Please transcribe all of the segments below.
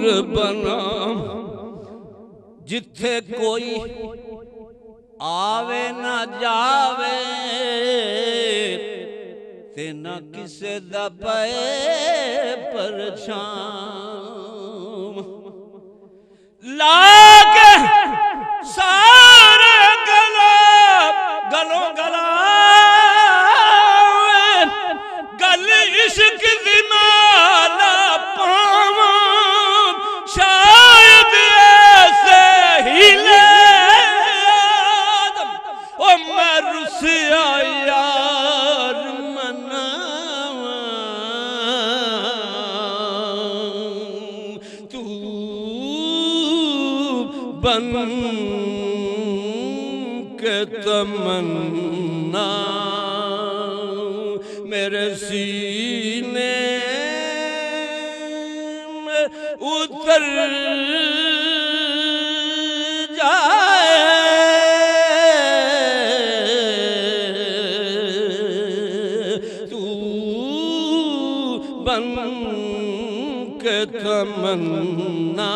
दूर बना जिथे कोई आवे ना जावे ते ना किसे दा पए परछाम लाके सारे गलों गला गल इश्क दी माला पावा शायद ऐसे हिले ओ मैं रुसिया यार मनावा तू बन के तमन्ना मेरे सीने में उतर जाए तू बन के तमन्ना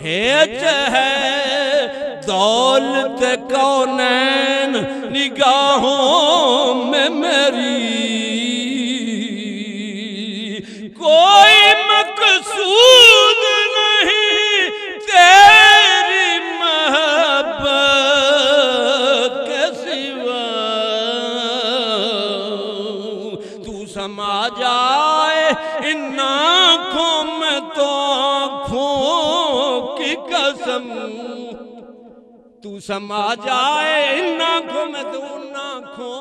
है चाहे दौलत कौनैन निगाहों में मेरी कोई मकसूद नहीं तेरी मोहब्बत के सिवा तू समा जाए इन आँखों में तो आँखों की कसम तू समा जाए इन आँखों में तो उन आँखों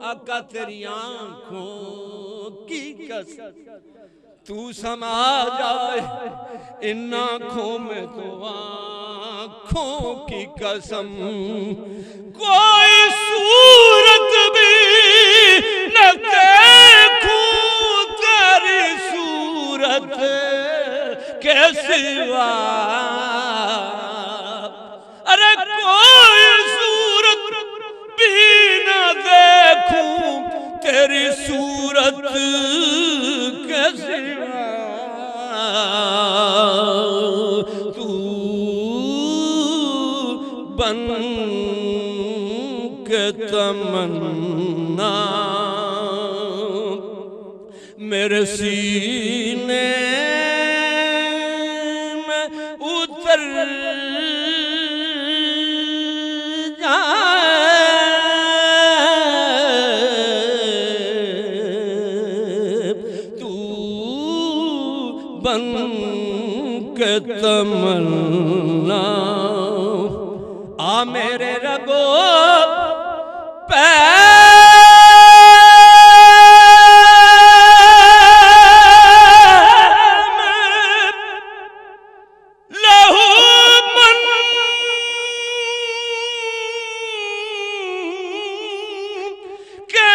आका तेरी आँखों की कसम तू समा जाए इन आँखों में तो आँखों की कसम कोई सूरत भी न देखूं तेरी सूरत के सिवा अरे कोई सूरत भी न देखूं तेरी सूरत के सिवा तू बन के तमन्ना मेरे सीने में उतर बन के तमन्ना आ मेरे रगो लहू मन के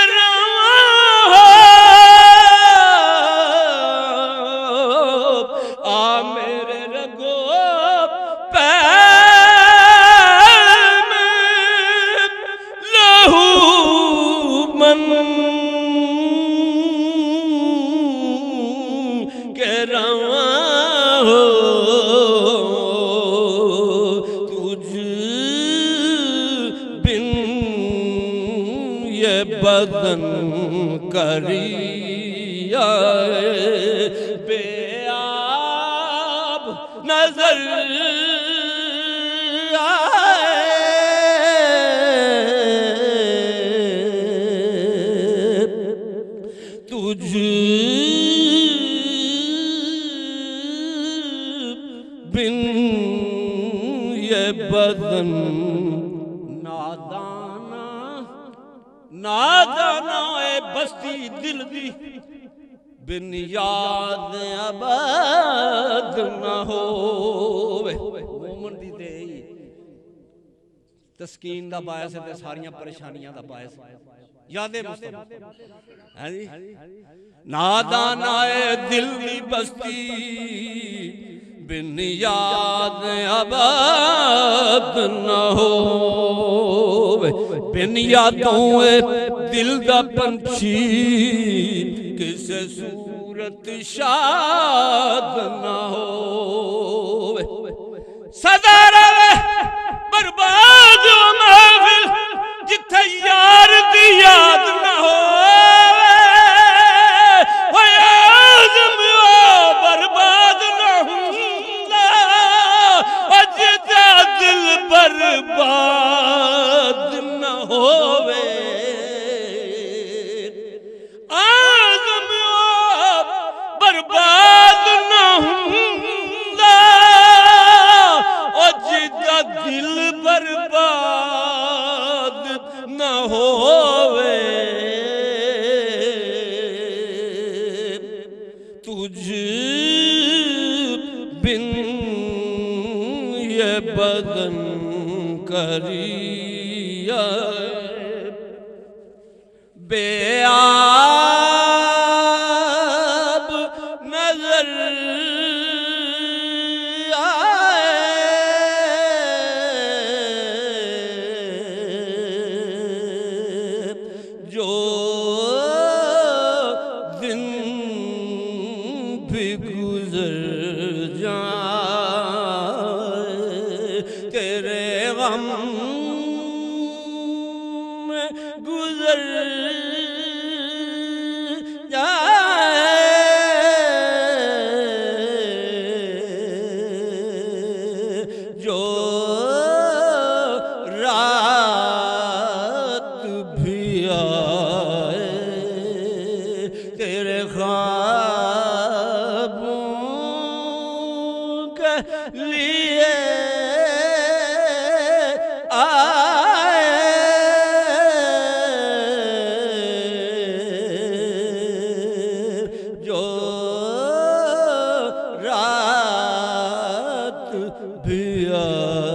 मेरे रगो पैर में लहू मन के रवा हो तुझ बिन ये बदन करिया नजर आए तुझ बिन ये बदन नादाना नादाना ए बस्ती दिल दी बिन याद अबद न होवे मोमन दी ते तस्कीन दा बायस है ते सारियां परेशानियां दा बायस यादे मुस्तफा है जी नादाना ए दिल दी बस्ती बिन याद अबद न होवे बिन यादों ए दिल दा पंछी किसे सूर सूरत शाद ना हो सदा रवे बर्बाद महफिल जिथे यार दी याद ना हो बर्बाद ना हुंदा अजदा दिल बर्बाद ना होवे बर्बाद ना हुंदा अजदा दिल बर्बाद ना होवे तुझ बिन ये बदन करिया बेआब नजर आए जो दिन भी गुजर जाए तेरे गम में गुजर जाए जो रात भी आए तेरे ख्वाबों के लिए आए जो रात भी आए